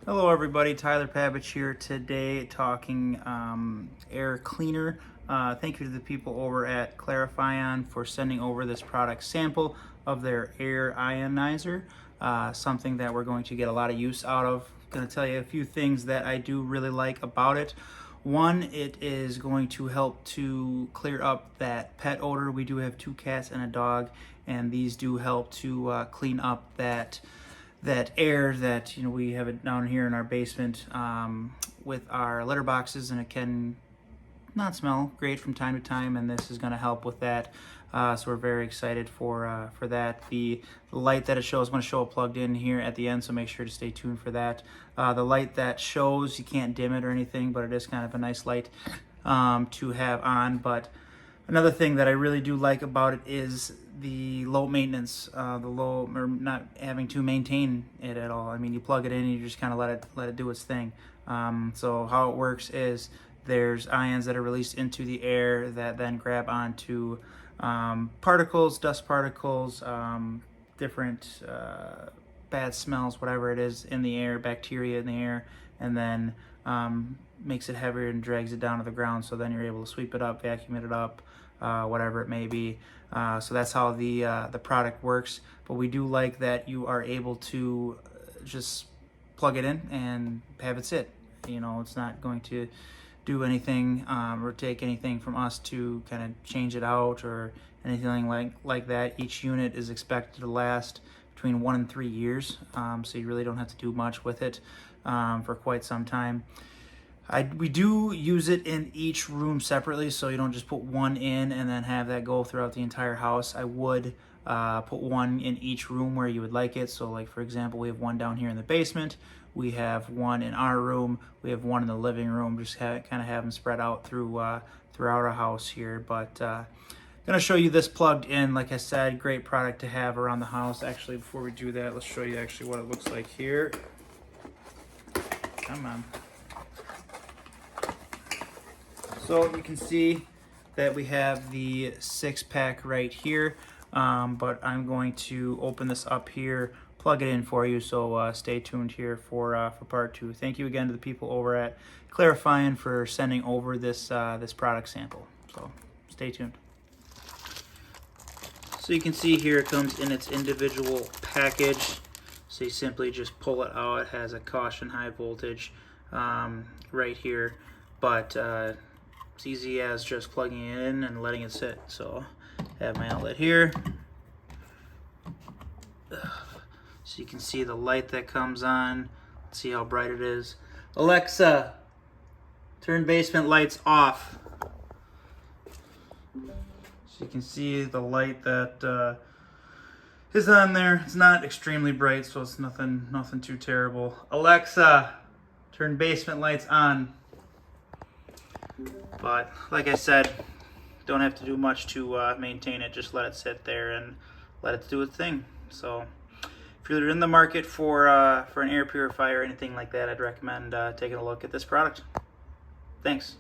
Hello everybody, Tyler.pabich here today talking air cleaner. Thank you to the people over at Clarifion for sending over this product sample of their air ionizer, something that we're going to get a lot of use out of. I'm going to tell you a few things that I do really like about it. One, it is going to help to clear up that pet odor. We do have 2 cats and a dog, and these do help to clean up that air that we have it down here in our basement with our litter boxes, and it can not smell great from time to time, and this is going to help with that. So we're very excited for that. The light that it shows, I'm going to show it plugged in here at the end, so make sure to stay tuned for that. The light that shows, you can't dim it or anything, but it is kind of a nice light to have on. But another thing that I really do like about it is the low maintenance, or not having to maintain it at all. I mean, you plug it in and you just kind of let it do its thing. So how it works is there's ions that are released into the air that then grab onto particles, dust particles, different bad smells, whatever it is in the air, bacteria in the air, and then makes it heavier and drags it down to the ground. So then you're able to sweep it up, vacuum it up, whatever it may be. So that's how the product works. But we do like that you are able to just plug it in and have it sit. It's not going to do anything or take anything from us to kind of change it out or anything like that. Each unit is expected to last between 1 and 3 years, so you really don't have to do much with it for quite some time. We do use it in each room separately, so you don't just put one in and then have that go throughout the entire house. I would put one in each room where you would like it. So like, for example, we have one down here in the basement, we have one in our room, we have one in the living room, just kind of have them spread out throughout our house here. But gonna show you this plugged in. Like I said, great product to have around the house. Actually, before we do that, let's show you actually what it looks like here. Come on. So you can see that we have the 6-pack right here, but I'm going to open this up here, plug it in for you, so stay tuned here for part 2. Thank you again to the people over at Clarifion for sending over this product sample. So stay tuned. So you can see here it comes in its individual package. So you simply just pull it out. It has a caution high voltage right here, but it's easy as just plugging it in and letting it sit. So I have my outlet here. So you can see the light that comes on. Let's see how bright it is. Alexa, turn basement lights off. So you can see the light that is on there. It's not extremely bright, so it's nothing too terrible. Alexa, turn basement lights on. But like I said, don't have to do much to maintain it. Just let it sit there and let it do its thing. So if you're in the market for an air purifier or anything like that, I'd recommend taking a look at this product. Thanks.